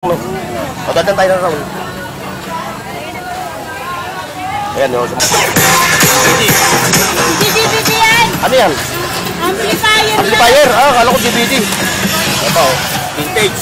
Pagdating tayo ng round. Ayan yun. DVD yan! Ano yan? Amplifier! Amplifier? Ah, kala ko DVD. Ito, vintage.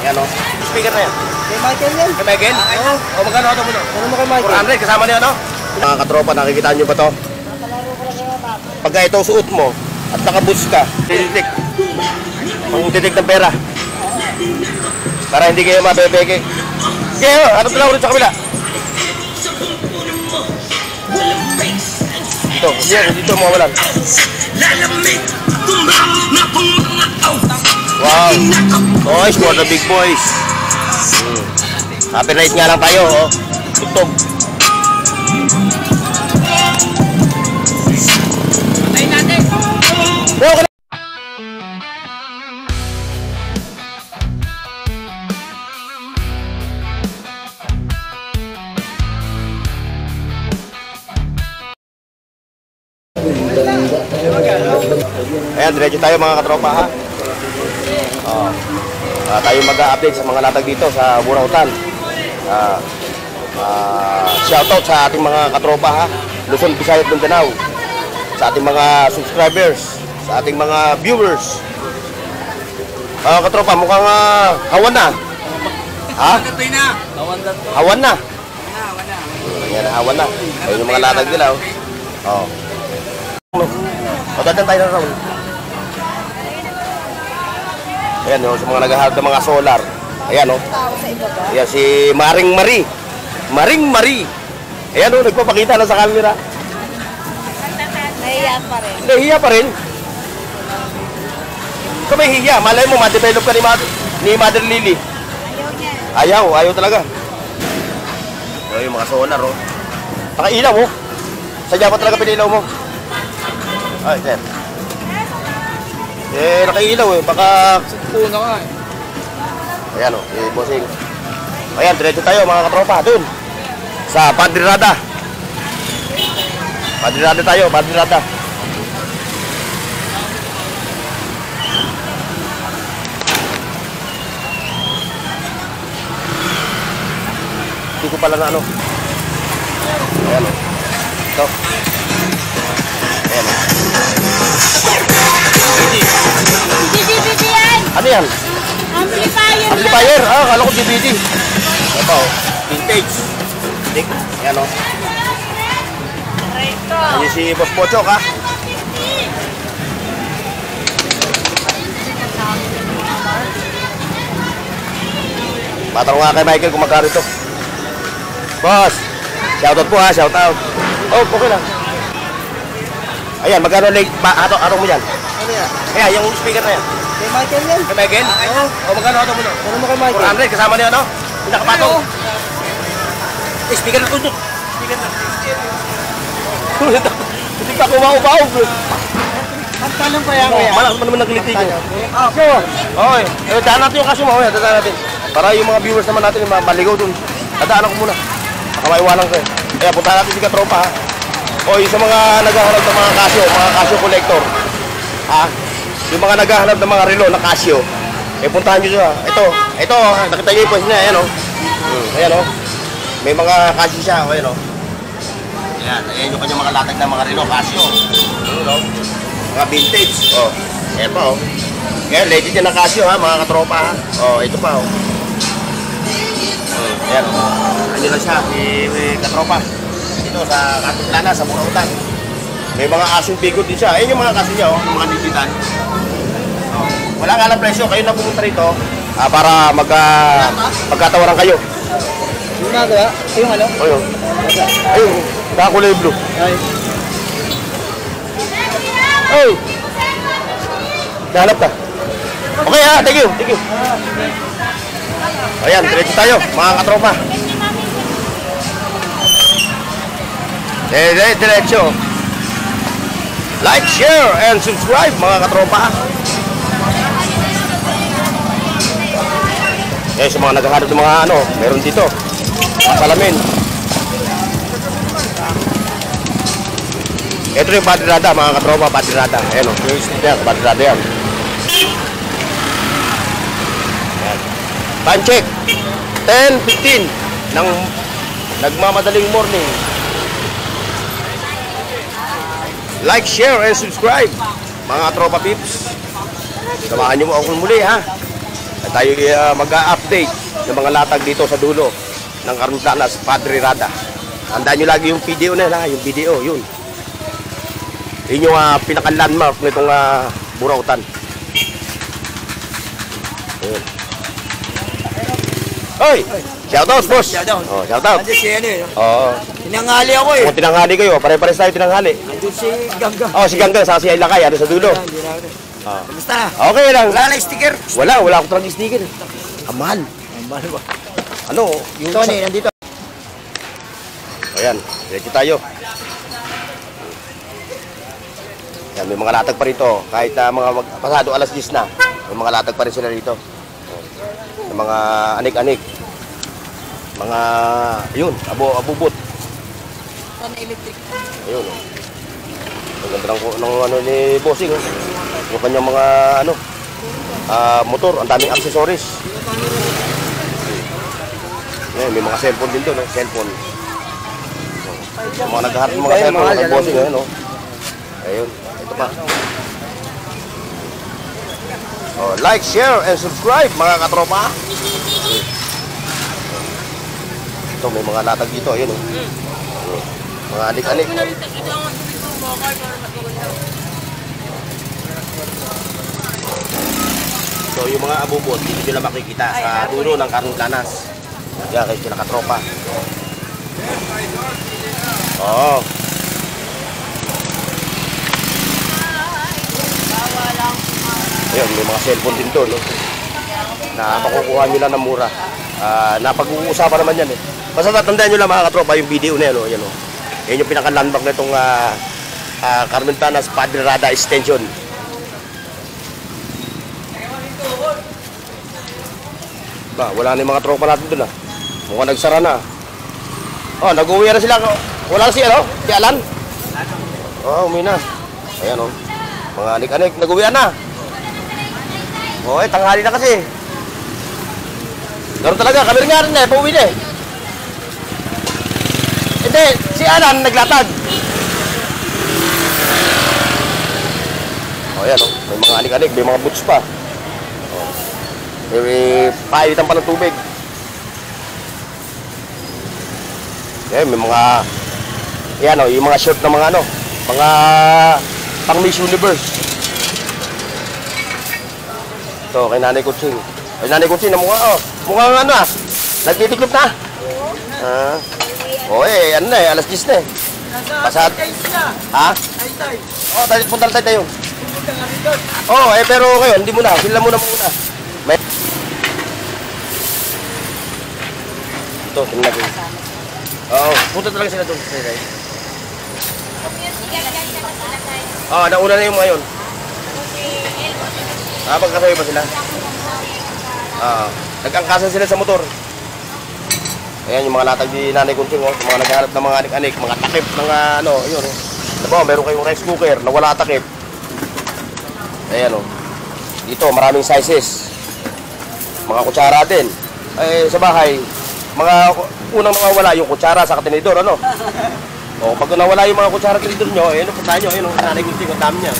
Ayan o. Speaker na yan. Kay Michael yan. Kay Michael? Oo. O magkano ito mo na? Ano mo kay Michael? 400 kasama niya ano? Mga katropa, nakikita nyo ba to? Pagka ito suot mo at nakaboots ka, titik. Pang-titik ng pera. Para hindi kayo mabebeke. Kaya, ano pala ulit sa kabila? Ito, dito mawalan. Wow. Boys, for the big boys. Copyright nga lang tayo, oh. Tugtog. Patayin natin! Okay. Ayan, diretso tayo mga katropa ha. Tayo mag-update sa mga latag dito sa Burautan. Shoutout sa ating mga katropa ha, Luzon, Visayas, Mindanao. Sa ating mga subscribers, sa ating mga viewers. Katropa, mukhang hawan na. Ha? Hawan na. Ayan, hawan na. Ayun yung mga latag nila. Oh. Pagdating tayo ng round. Ayan o, sa mga naghahalap ng mga solar. Ayan o. Ayan si Maring Marie. Maring Marie. Ayan o, nagpapakita na sa camera. Nahiya pa rin. Nahiya pa rin. Ikaw may hiya. Malay mo, ma-develop ka ni Mother Lily. Ayaw niya. Ayaw talaga. O, yung mga solar o. Nakailaw mo. Sadya pa talaga pinilaw mo. Ay, sir. Nakailaw eh. Baka... Una ka eh. Ayan o, bossing. Ayan, diretso tayo mga katropa. Doon. Sa Padre Rada. Padre Rada tayo, Padre Rada. Hindi ko pala na ano. Ayan o. Ito. Ayan o. DVD yan! Ano yan? Amplifier! Amplifier? Ah, kala ko DVD. Ito, vintage. Ayan o. Recto! Ayan si Boss Pochok ha. Matanong nga kay Michael kung magkano ito. Boss, shoutout po ha, shoutout. Oh, okay lang. Ayan, magkano late? Atong mo yan? Ano yan? Ayan, yung speaker na yan. Kay Michael yan. Kay Michael? Oo. O magkano atong mo yan? Ano mo kay Michael? 400, kasama niyo ano? Pinakapatong. Speaker na tutok. Speaker na. Hindi pa kumaupaw. Magtanong pa yan kaya? Malak mo naman naglitig. Ako. Okay, daan natin yung kaso mo. Daan natin. Para yung mga viewers naman natin maligaw dun. Dadaan ako muna. Makamaiwanan ko eh. Kaya punta natin si Katropa ha. O yung sa mga naghahanap ng mga Casio collector. Ha? Yung mga naghahanap ng mga relo na Casio. Eh puntahan nyo siya. Ito, nakita nyo yung post niya. Ayan o. Ayan o. May mga Casio siya. Ayan o. Ayan yung kanyang mga latag ng mga relo Casio. Ayan o. Mga vintage. O. Ayan pa o. Ayan, legit yan ng Casio ha, mga katropa ha. O, ito pa o. Ayan o. Ano lang siya, may katropa. Dito sa Katuplana, sa Burautan. May mga asyong bigot din siya. Ayan yung mga Casio niya o, mga digital. O. Wala nga lang presyo, kayo na pumunta rito para magkatawaran kayo. Yung nagawa? Yung ano? Ayun. Ayun, nakakulay blue. Ay. Hey! Nahanap ka? Okay ha, thank you. Ayan, diretso tayo, mga katropa. Diretso. Like, share, and subscribe, mga katropa. Eh, sa mga naghahanap ng mga ano, meron dito. Salamin. Ito yung Padre Rada, mga katropa, Padre Rada. Ayan o, yung stick yan, Padre Rada yan. Ayan. Time check. 10:15 ng nagmamadaling morning. Like, share, and subscribe, mga tropa pips. Samahan niyo mo ako muli, ha? At tayo mag-update ng mga latag dito sa dulo ng Carnutanas, Padre Rada. Tandaan nyo lagi yung video na yun, ha? Yung video, yun. Yun yung pinaka-landmark nitong Burautan. Ayun. Hoy! Shoutout, boss! Shoutout. Oh, shoutout. Nandiyan si ano eh. Oo. Tinanghali ako eh. Kung tinanghali kayo, pare-pares tayo tinanghali. Nandun si Gangga. Oh, si Gangga, sa si Lakay, ano sa dulo. Hindi na ako. Kamusta? Okay lang. Wala na sticker. Wala akong traging sticker. Amal. Mahal ba? Ano? Yung Tony, nandito. Ayan, diretso tayo. Yan, may mga latag pa rito. Kahit mga pasado alas 10 na, may mga latag pa rin sila rito. Yung mga anik-anik. Mga, yun, abubot. Sana electric. Ayun, oh. Ang ganda ng ano ni Bossing, oh. Yung kanyang mga, ano, motor, ang daming accessories. Ayan, may mga cellphone din doon, no? Cellphone. Yung mga naghaharap ng mga cellphone, kay Bossing, ayun, no? Ayun, ito pa. Oh, like, share, and subscribe, mga katropa. Ito, may mga latag dito, ayun, oh. Mga alik-alik. So, yung mga abubot, hindi nyo lang makikita sa dulo ng Carnutanas. Yan, kayo sila katropa. Oo. Ayun, may mga cellphone din doon, no? Na makukuha nyo lang ng mura. Napag-uusapan naman yan, eh. Basta tatandaan nyo lang, mga katropa, yung video na yan, no? Yan, no? Yan yung pinaka-landmark na itong Carnutanas Padre Rada Extension. Ba, wala na yung mga tropa natin doon, ah. Mukhang nagsara na. Oh, nag-uwi na sila. Wala na si, ano? Si Alan? Oh, umi na. Ayan, oh. Mga anik-anik, nag-uwi na. Oh, tanghali na kasi. Ganoon talaga, kami rin nga rin, pauwi na, eh. Hindi, si Alan naglatag. Oh, ayan, oh. May mga anik-anik, may mga boots pa. May pailitan pa ng tubig. Okay, may mga yan, oh, yung mga shirt ng mga ano, mga pang Miss Universe. Ito, kay Nanay Kutsing. Kay Nanay Kutsing na mukhang ano, nagtitiklop na. Eh, ano na eh, alas 10 na eh. Pasat. Ha? Oh, punta na tayo. Oh, pero ngayon, hindi muna, sila muna. May ito, tingnan natin. Oo, punta talaga sila doon. Nauna na yung mga yun. Magkasabay pa sila? Nag-angkasan sila sa motor. Ayan yung mga latag di Nanay Kunting, oh. Mga naghahanap ng mga anik-anik, mga takip ng ano, yun, oh. Diba, meron kayong rice cooker na wala takip. Ayan, oh. Dito, maraming sizes. Mga kutsara din. Sa bahay, mga unang nawawala yung kutsara sa tinidor, ano? O, pag nawala yung mga kutsara tinidor nyo, puntahan nyo, ayun, Nanay Kunting, ang dami niya.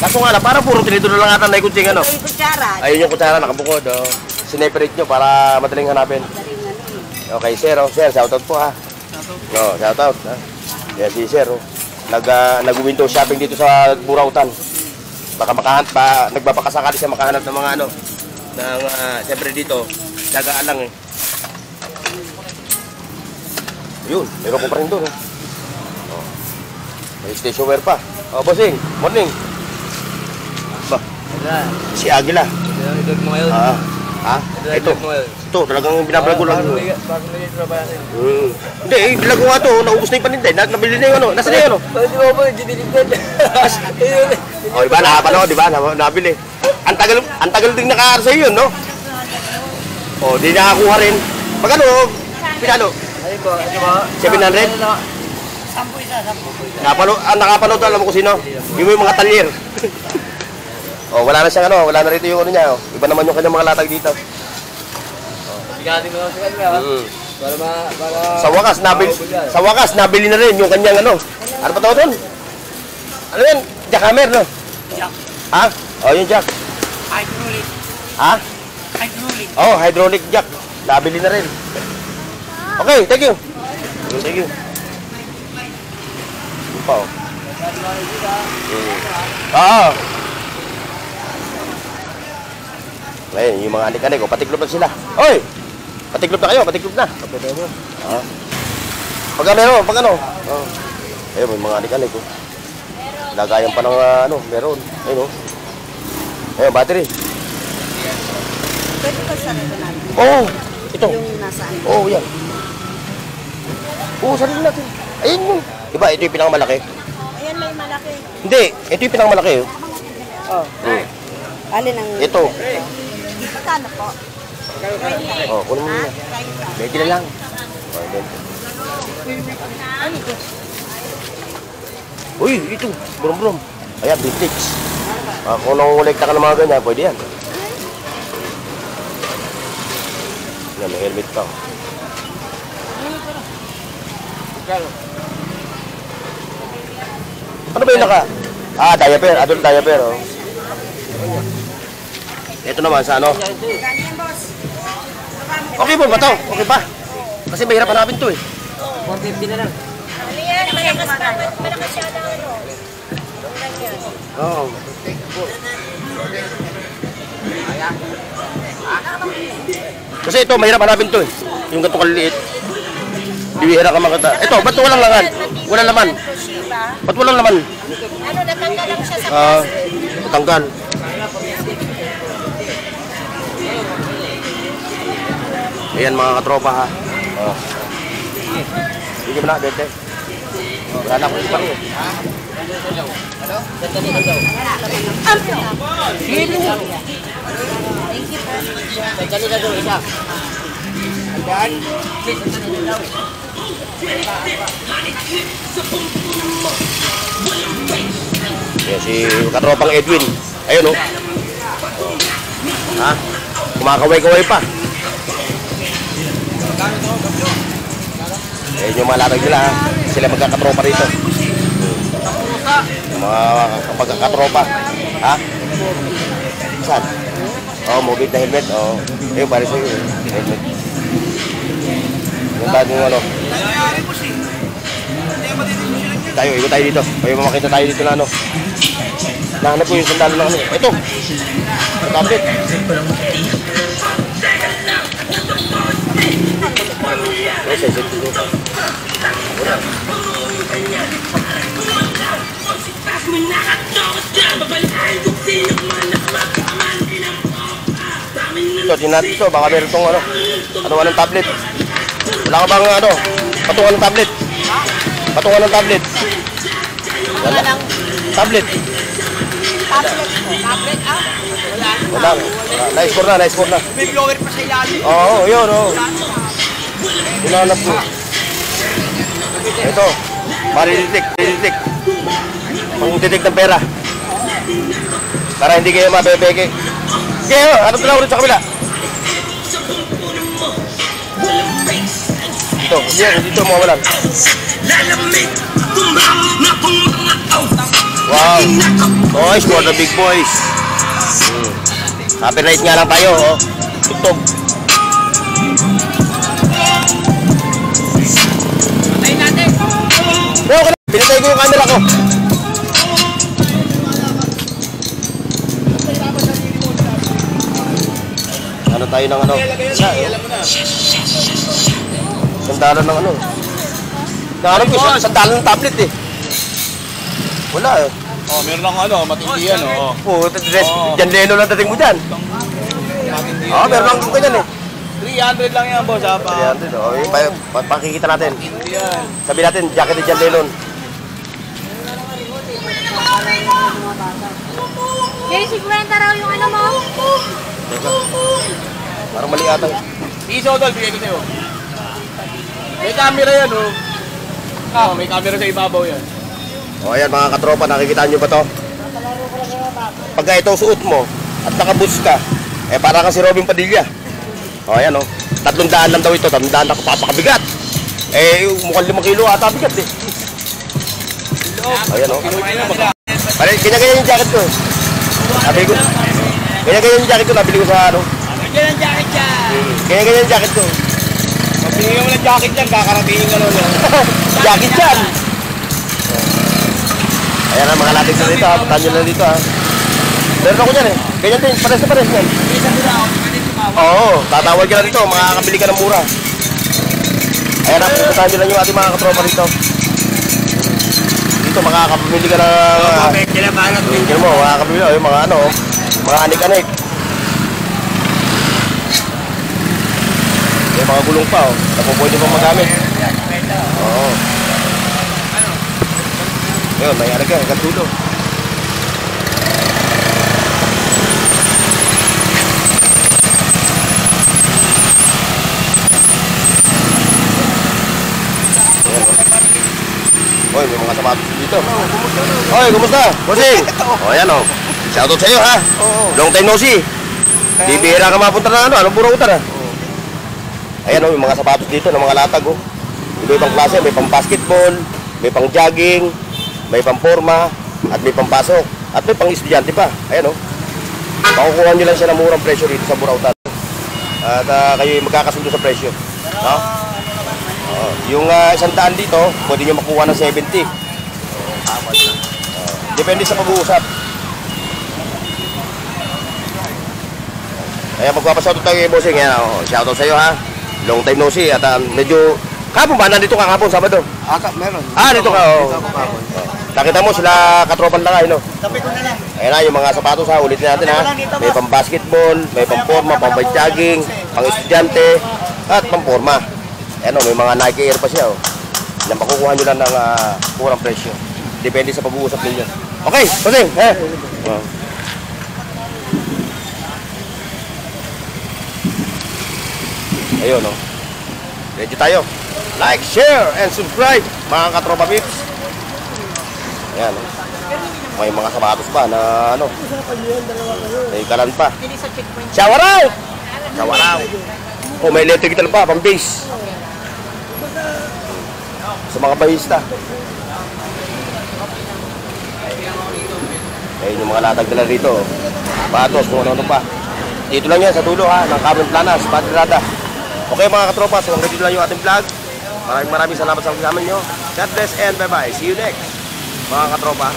Kaso nga lang, parang puro tinidor lang ata Nanay Kunting, ano? Ay, kutsara. Ayun yung kutsara, nakabukod, oh. Sineperate nyo para madaling hanapin. Okay, sir, oh. Sir, shoutout po, ha? No, shoutout, ha? Yan si sir, oh. Nag-window shopping dito sa Burautan. Baka makahanap pa, nagbabakasakali siya makahanap ng mga ano, ng, siyempre dito, dagaan lang, eh. Yun, meron ko pa rin doon, eh. Oh. May stationware pa. Oh, bossing, morning. Ba, si Agila. Idol mo ngayon. Ito, talagang binablog ko lang. Bago na yung trabaho natin. Hindi, bilag ko nga ito, naubos na yung paninday. Nabili na yung ano, nasa na yun, ano? Hindi mo ba, hindi binigyan. O, diba, nakapanood, diba, nabili. Ang tagal din nakaar sa'yo yun, no? O, di nakakuha rin. Magkano, pinano? Ayun po, ano ba? 700? Sampo isa. Nakapanood, alam mo kung sino? Yung mga talyer. O, wala na siyang ano, wala na rito yung ano niya, o. Iba naman yung kanyang mga latag dito. Bigatin mo sa kanya. Para Sa wakas, nabili na rin yung kanyang ano. Ano pa tawag doon? Ano yan? Jackhammer, no? Jack. Ha? Oh, yung jack. Hydraulic. Ha? Hydraulic. Oh, hydraulic jack. Nabili na rin. Okay, thank you. Thank you. Ano pa, oh? Oo. Ngayon, yung mga anik-anik, oh, patiklop na sila. Oy! Patiklop na kayo, patiklop na. Ah. Pag ano? Oh. Ayun, may mga anik-anik, oh. Lagayan pa ng ano, meron. Ayun, oh. Ayun, battery. Pwede pa sa rito natin. Oo, ito. Yung nasaan. Oo, yan. Oo, sarili natin. Ayun yun. Diba, ito yung pinakamalaki. Ayan, may malaki. Hindi, ito yung pinakamalaki. Oh. Alin ang... Ito. Magkano po? Oh, kunin mo na. 20 na lang. Oh, 20. Uy, ito. Brum-brum. Ayan, vintage. Kung nangungulekta ka ng mga ganyan, pwede yan. Yan, may helmet pa. Ano ba yung naka? Diaper. Adult diaper, oh. Ito naman sa ano? Okay po ba to? Okay pa? Kasi mahirap hanapin to eh. 150 na lang. Malakas siya lang ano. Oo. Kasi ito, mahirap hanapin to eh. Yung ganito kaliliit. Bibihira ka makita. Ito, ba't walang laman? Walang laman. Ba't walang laman? Ano, natanggal lang siya sa Tanggal. Ayan mga katropa ha. Oh. Sige mo na, bete. Wala na akong isang eh. Kanina daw isa. Ayan si katropang Edwin. Ayun oh. Ha? Kumakaway-kaway pa. Ayan yung malatag nila ha. Sila magkakatropa rito. Mga magkakatropa. Ha? Saan? Oh, mobile na helmet. Oh. Ayun, pare sa'yo. Helmet. Yung bagong ano. Tayo, ikot tayo dito. May makita tayo dito na ano. Nahanap ko yung sandalo ng ano. Ito. Tablet. Ay, sensitive dito. Ito, tinat ito. Baka meron itong ano. Patungan ng tablet. Wala ka bang ano? Patungan ng tablet. Patungan ng tablet. Wala lang. Tablet. Tablet ah? Wala. Na-score na, na-score na. May vlogger pa sa ilalim. Oo, yun, oo. Hinanap ko. Ito. Mariditik. Pang-detect ng pera. Para hindi kayo mabebeke. Kaya, ano lang ulit sa kabila? Dito mawalan. Wow. Boys, for the big boys. Copyright nga lang tayo, oh. Tugtog. Patayin natin. Okay, pinatay ko yung camera ko. Ano tayo ng ano? Sandalan ng ano? Nakarap ko sandalan ng tablet eh. Wala eh. Oh, meron lang ano, matindi yan, oh. Jan Leno lang dating mo dyan. Matindi Oo, meron lang kung ganyan eh. 300 lang yan, boss, ha, pa. 300, oh. Pakikita natin. Yan. Sabi natin, jacket ni Jan Lennon. Kaya 50 raw yung ano mo? Teka. Parang mali ata. Piso, tol, bigay ko sa'yo. May camera yan, oh. Oh, may camera sa ibabaw yan. O ayan mga katropa, nakikita nyo ba to? Pagka ito suot mo at nakaboots ka, eh para kang si Robin Padilla. O ayan o. 300 lang daw ito, 300 na papakabigat. Eh, mukhang 5 kilo ata bigat eh. Ayan o. Pare, ganyan-ganyan yung jacket ko eh. Sabi ko, ganyan-ganyan yung jacket ko, nabili ko sa ano. Yan ang jacket dyan. Ganyan-ganyan yung jacket ko. Magbigay mo ng jacket dyan, kakaratingin ka nun. Jacket yan! Ayan ang mga lating sa dito ha, puntahan nyo lang dito ha. Meron ako dyan eh, ganyan din, pares na pares yan. Isa mo na ako, pwede tumawag. Oo, tatawag ka lang dito, makakabili ka ng mura. Ayan na, puntahan nyo lang yung ating mga katropa dito. Dito makakapamili ka ng... Tingnan mo, makakabili ka, yung mga ano, mga anik-anik. May mga gulong pa oh, tapos pwede pang magamit. Oo. Yun, may arag ka, hanggang dulo. Oy, may mga sapatos dito. Oy, kumusta? Bossing! O, ayan o. Shoutout sa'yo ha. Long time no see. Bibihira ka mapunta na ano, anong burautan ha? Ayan o, yung mga sapatos dito ng mga latag o. Iba-ibang klase, may pang basketball, may pang jogging, may pang forma, at may pang pasok, at may pang estudyante pa. Ayan o. Makukuha nyo lang siya ng murang presyo dito sa Burautan. At kayo magkakasundo sa presyo. No? Yung 100 dito, pwede nyo makuha ng 70. Depende sa pag-uusap. Kaya magpapashoutout tayo kay Bossing. Yan, shoutout sa iyo ha. Long time no see. At medyo... Kapon ba? Nandito ka kapon, Sabado? Meron. Dito ka. Nakita mo sila katropan lang ay no? Tabi ko na lang. Ayan na, yung mga sapatos ha, ulitin natin ha. May pang basketball, may pang forma, pang bike jogging, pang estudyante, at pang forma. Ayan o, may mga Nike Air pa siya o. Yan, makukuha nyo lang ng kurang presyo. Depende sa pag-uusap ninyo. Okay, Bossing. Ayun o. Ready tayo. Like, share, and subscribe mga katropa pips. Ayan o. May mga sapatos pa na ano. May kalan pa. Pili sa checkpoint. Shower out! Shower out. Oh, may electric guitar pa, pang bass. Sa mga bahista. Ayun yung mga latag nila rito. Patos, kung ano-ano pa. Dito lang yan, sa dulo ha, ng Carmen Planas, Padrada. Okay mga katropa, so hanggang dito lang yung ating vlog. Maraming salamat sa kasama nyo. God bless and bye-bye. See you next, mga katropa.